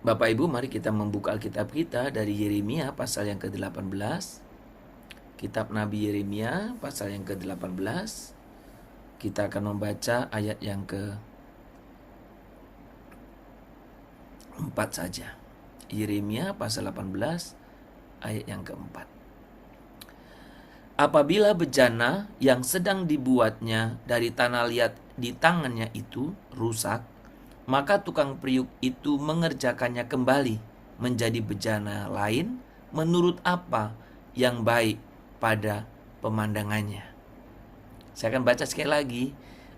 Bapak Ibu, mari kita membuka Alkitab kita dari Yeremia pasal yang ke-18. Kitab Nabi Yeremia pasal yang ke-18. Kita akan membaca ayat yang ke-4 saja. Yeremia pasal 18 ayat yang ke-4. Apabila bejana yang sedang dibuatnya dari tanah liat di tangannya itu rusak, maka tukang periuk itu mengerjakannya kembali menjadi bejana lain menurut apa yang baik pada pemandangannya. Saya akan baca sekali lagi.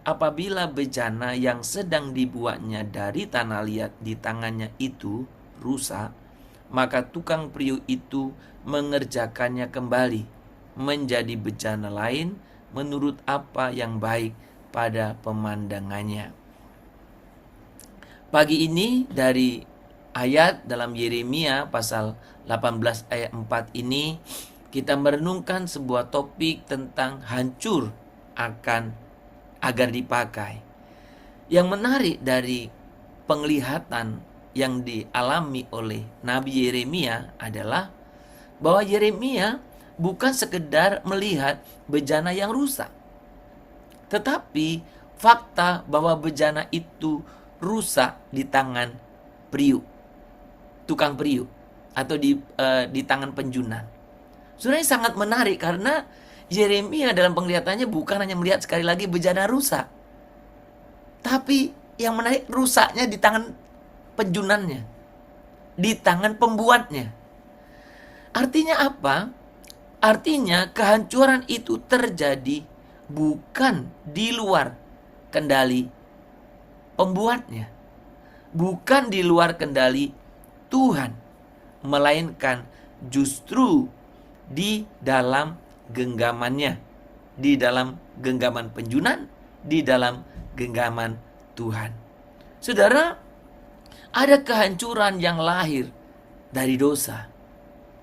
Apabila bejana yang sedang dibuatnya dari tanah liat di tangannya itu rusak, maka tukang periuk itu mengerjakannya kembali menjadi bejana lain menurut apa yang baik pada pemandangannya. Pagi ini dari ayat dalam Yeremia pasal 18 ayat 4 ini kita merenungkan sebuah topik tentang hancur agar dipakai. Yang menarik dari penglihatan yang dialami oleh Nabi Yeremia adalah bahwa Yeremia bukan sekedar melihat bejana yang rusak, tetapi fakta bahwa bejana itu rusak di tangan periuk, tukang periuk, atau di tangan penjunan. Sebenarnya sangat menarik karena Yeremia dalam penglihatannya bukan hanya melihat sekali lagi bejana rusak, tapi yang menarik rusaknya di tangan penjunannya, di tangan pembuatnya. Artinya apa? Artinya kehancuran itu terjadi bukan di luar kendali pembuatnya, bukan di luar kendali Tuhan, melainkan justru di dalam genggamannya, di dalam genggaman penjunan, di dalam genggaman Tuhan. Saudara, ada kehancuran yang lahir dari dosa.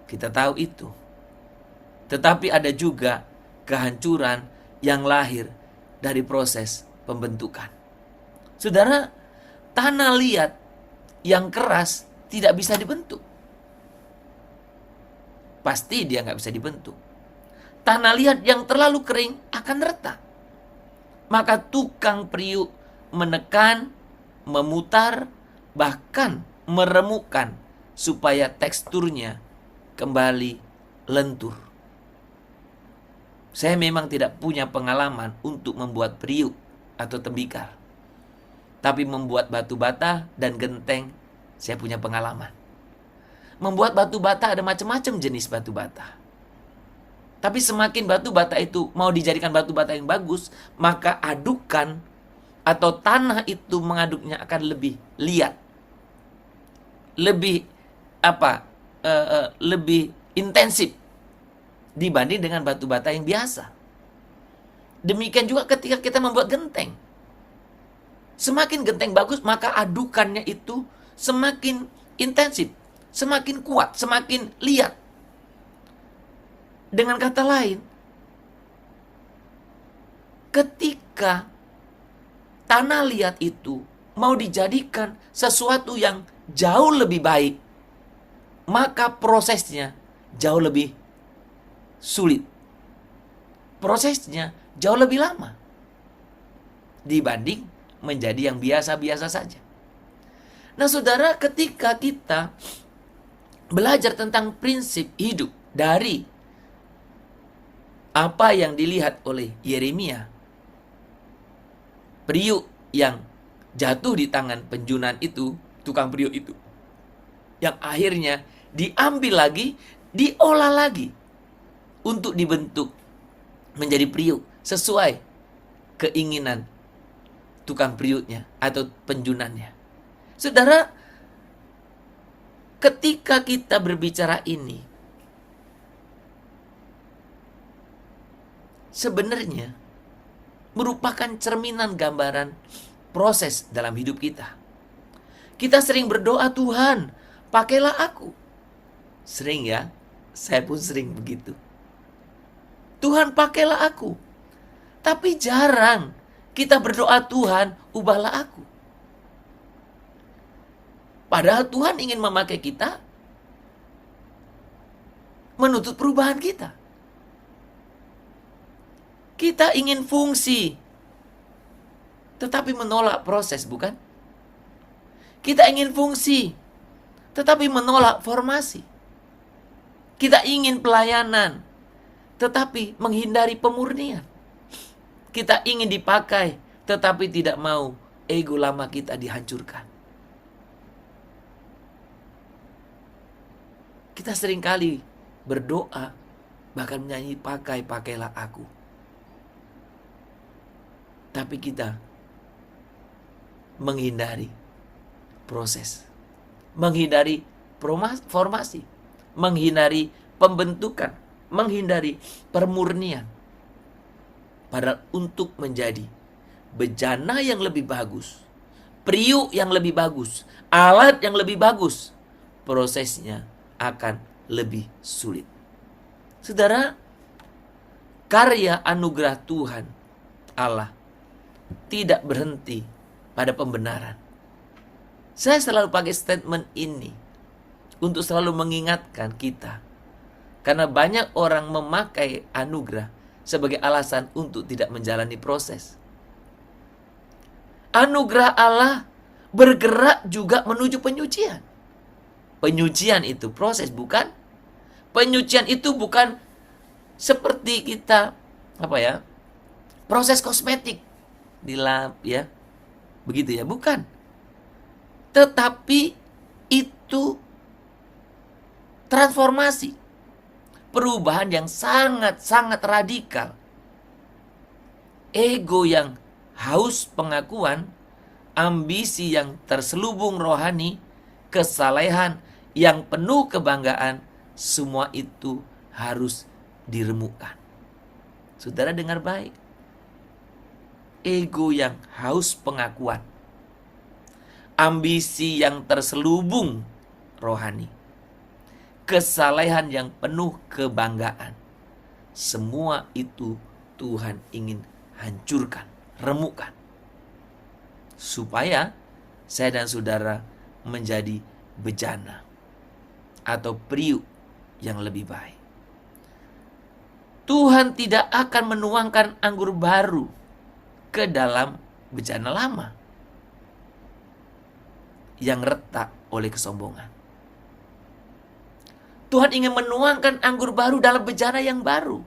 Kita tahu itu. Tetapi ada juga kehancuran yang lahir dari proses pembentukan. Saudara, tanah liat yang keras tidak bisa dibentuk. Pasti dia nggak bisa dibentuk. Tanah liat yang terlalu kering akan retak. Maka tukang periuk menekan, memutar, bahkan meremukkan supaya teksturnya kembali lentur. Saya memang tidak punya pengalaman untuk membuat periuk atau tembikar. Tapi membuat batu bata dan genteng, saya punya pengalaman. Membuat batu bata ada macam-macam jenis batu bata. Tapi semakin batu bata itu mau dijadikan batu bata yang bagus, maka adukan atau tanah itu mengaduknya akan lebih liat, lebih lebih intensif dibanding dengan batu bata yang biasa. Demikian juga ketika kita membuat genteng. Semakin genteng bagus, maka adukannya itu semakin intensif, semakin kuat, semakin liat. Dengan kata lain, ketika tanah liat itu mau dijadikan sesuatu yang jauh lebih baik, maka prosesnya jauh lebih sulit. Prosesnya jauh lebih lama dibanding menjadi yang biasa-biasa saja. Nah, saudara, ketika kita belajar tentang prinsip hidup dari apa yang dilihat oleh Yeremia, periuk yang jatuh di tangan penjunan itu, tukang periuk itu, yang akhirnya diambil lagi, diolah lagi untuk dibentuk menjadi periuk sesuai keinginan tukang periuknya atau penjunannya. Saudara, ketika kita berbicara ini, sebenarnya merupakan cerminan gambaran proses dalam hidup kita. Kita sering berdoa, Tuhan, pakailah aku. Sering ya, saya pun sering begitu. Tuhan, pakailah aku. Tapi jarang kita berdoa, Tuhan, ubahlah aku. Padahal Tuhan ingin memakai kita menuntut perubahan kita. Kita ingin fungsi, tetapi menolak proses, bukan? Kita ingin fungsi, tetapi menolak formasi. Kita ingin pelayanan, tetapi menghindari pemurnian. Kita ingin dipakai, tetapi tidak mau ego lama kita dihancurkan. Kita seringkali berdoa, bahkan menyanyi, pakailah aku. Tapi kita menghindari proses, menghindari formasi, menghindari pembentukan, menghindari permurnian. Padahal untuk menjadi bejana yang lebih bagus, priuk yang lebih bagus, alat yang lebih bagus, prosesnya akan lebih sulit. Saudara, karya anugerah Tuhan Allah tidak berhenti pada pembenaran. Saya selalu pakai statement ini untuk selalu mengingatkan kita, karena banyak orang memakai anugerah sebagai alasan untuk tidak menjalani proses. Anugerah Allah bergerak juga menuju penyucian. Penyucian itu proses, bukan? Penyucian itu bukan seperti kita proses kosmetik dilap ya, begitu ya, bukan. Tetapi itu transformasi, perubahan yang sangat-sangat radikal. Ego yang haus pengakuan, ambisi yang terselubung rohani, kesalehan yang penuh kebanggaan, semua itu harus diremukkan. Saudara dengar baik. Ego yang haus pengakuan, ambisi yang terselubung rohani, kesalehan yang penuh kebanggaan, semua itu Tuhan ingin hancurkan, remukkan, supaya saya dan saudara menjadi bejana atau priuk yang lebih baik. Tuhan tidak akan menuangkan anggur baru ke dalam bejana lama yang retak oleh kesombongan. Tuhan ingin menuangkan anggur baru dalam bejana yang baru.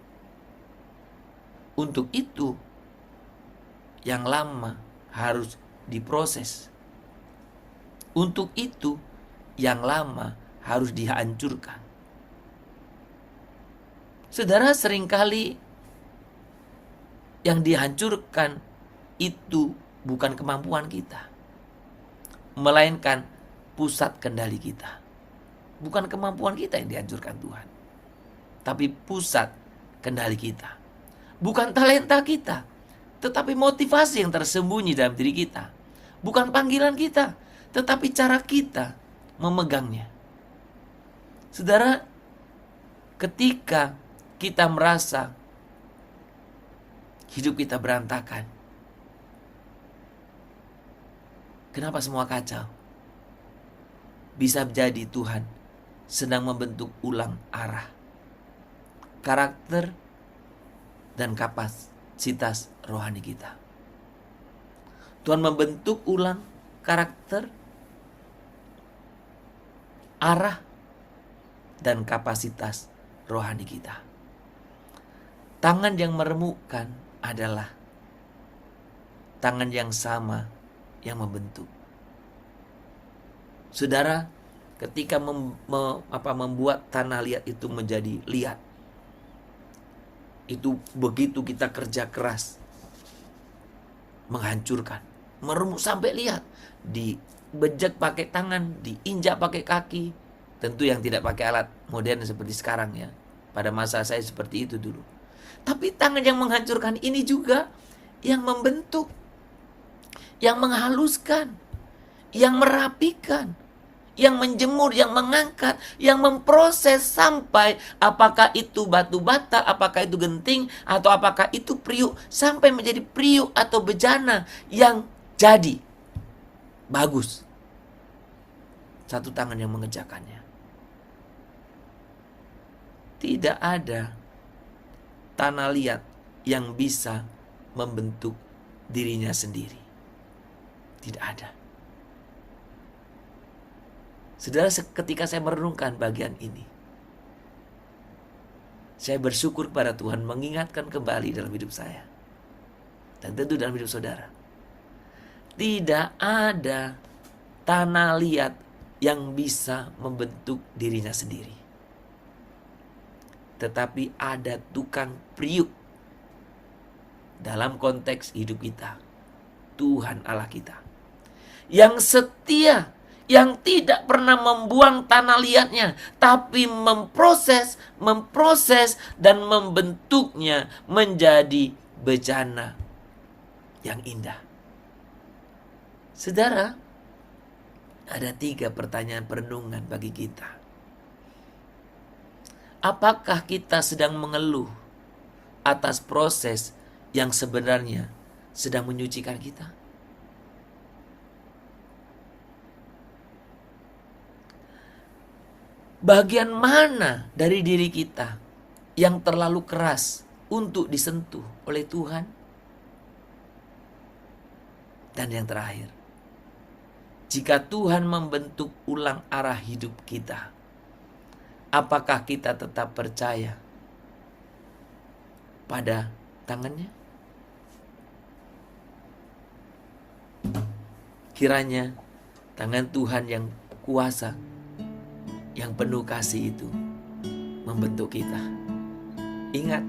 Untuk itu, yang lama harus diproses. Untuk itu, yang lama harus dihancurkan. Saudara, seringkali yang dihancurkan itu bukan kemampuan kita, melainkan pusat kendali kita. Bukan kemampuan kita yang dihancurkan Tuhan, tapi pusat kendali kita. Bukan talenta kita, tetapi motivasi yang tersembunyi dalam diri kita. Bukan panggilan kita, tetapi cara kita memegangnya. Saudara, ketika kita merasa hidup kita berantakan, kenapa semua kacau? Bisa jadi Tuhan sedang membentuk ulang arah, karakter, dan kapasitas rohani kita. Tuhan membentuk ulang karakter, arah, dan kapasitas rohani kita. Tangan yang meremukkan adalah tangan yang sama yang membentuk. Saudara, ketika membuat tanah liat itu menjadi liat, itu begitu kita kerja keras, menghancurkan, meremuk sampai liat, dibejek pakai tangan, diinjak pakai kaki. Tentu yang tidak pakai alat modern seperti sekarang ya. Pada masa saya seperti itu dulu. Tapi tangan yang menghancurkan ini juga yang membentuk, yang menghaluskan, yang merapikan, yang menjemur, yang mengangkat, yang memproses sampai apakah itu batu bata, apakah itu genting, atau apakah itu priuk, sampai menjadi priuk atau bejana yang jadi bagus. satu tangan yang mengerjakannya. Tidak ada tanah liat yang bisa membentuk dirinya sendiri. Tidak ada. Saudara, ketika saya merenungkan bagian ini, saya bersyukur kepada Tuhan mengingatkan kembali dalam hidup saya. Dan tentu dalam hidup saudara. Tidak ada tanah liat yang bisa membentuk dirinya sendiri. Tetapi ada tukang priuk dalam konteks hidup kita. Tuhan Allah kita. Yang setia, yang tidak pernah membuang tanah liatnya, tapi memproses dan membentuknya menjadi bejana yang indah. Saudara, ada 3 pertanyaan perenungan bagi kita. Apakah kita sedang mengeluh atas proses yang sebenarnya sedang menyucikan kita? Bagian mana dari diri kita yang terlalu keras untuk disentuh oleh Tuhan? Dan yang terakhir, jika Tuhan membentuk ulang arah hidup kita, apakah kita tetap percaya pada tangannya? Kiranya tangan Tuhan yang kuasa, yang penuh kasih itu membentuk kita. Ingat,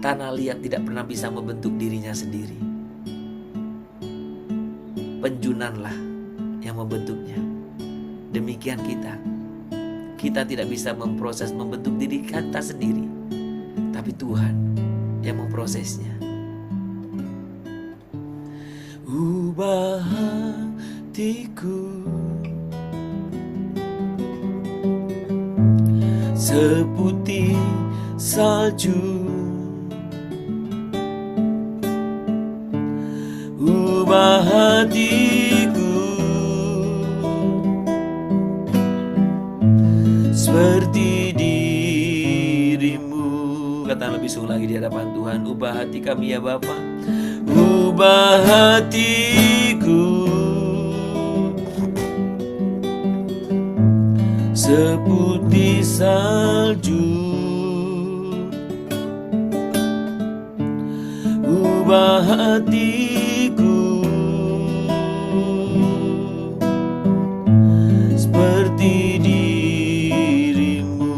tanah liat tidak pernah bisa membentuk dirinya sendiri. Penjunanlah yang membentuknya. Demikian kita. Kita tidak bisa memproses membentuk diri kita sendiri, tapi Tuhan yang memprosesnya. Ubah hatiku seputih salju, ubah hatiku seperti dirimu. Kata lebih sungguh lagi di hadapan Tuhan. Ubah hati kami ya Bapa. Ubah hatiku seputih salju, ubah hatiku seperti dirimu.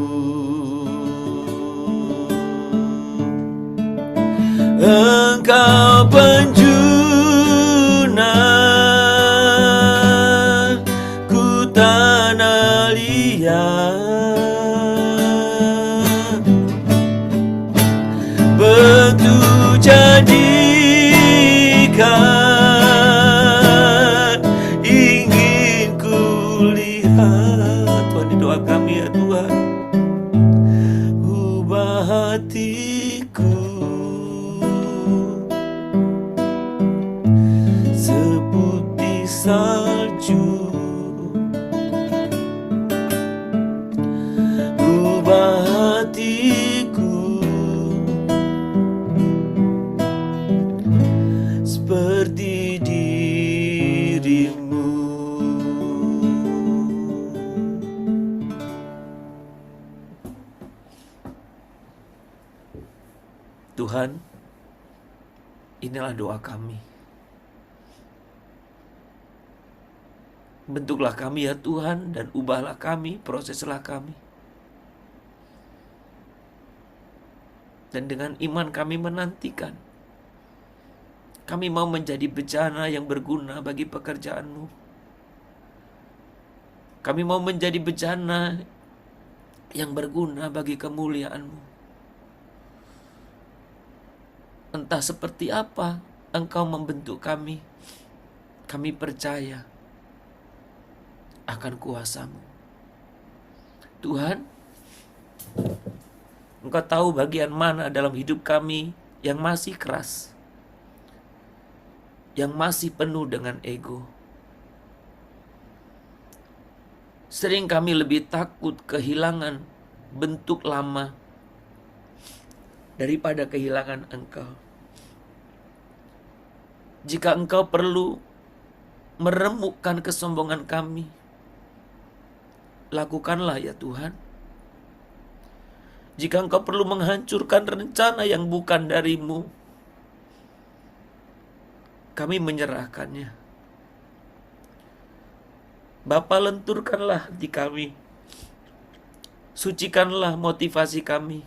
Engkau penjuna ku tanah liat, bentuk jadikan ingin ku lihat. Tuhan, di doa kami ya Tuhan, ubah hatiku seputih salju, ubah hatiku seperti dirimu. Tuhan, inilah doa kami. Bentuklah kami ya Tuhan, dan ubahlah kami, proseslah kami. Dan dengan iman kami menantikan. Kami mau menjadi bejana yang berguna bagi pekerjaan-Mu. Kami mau menjadi bejana yang berguna bagi kemuliaan-Mu. Entah seperti apa Engkau membentuk kami, kami percaya akan kuasa-Mu. Tuhan, Engkau tahu bagian mana dalam hidup kami yang masih keras, yang masih penuh dengan ego. Sering kami lebih takut kehilangan bentuk lama daripada kehilangan Engkau. Jika Engkau perlu meremukkan kesombongan kami, lakukanlah ya Tuhan. Jika Engkau perlu menghancurkan rencana yang bukan dari-Mu, kami menyerahkannya. Bapa, lenturkanlah hati kami. Sucikanlah motivasi kami.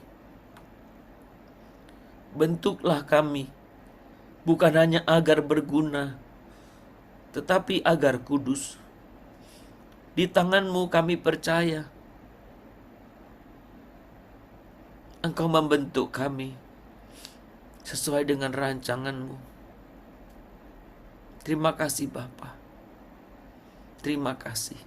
Bentuklah kami, bukan hanya agar berguna, tetapi agar kudus. Di tangan-Mu kami percaya Engkau membentuk kami sesuai dengan rancangan-Mu. Terima kasih Bapa. Terima kasih.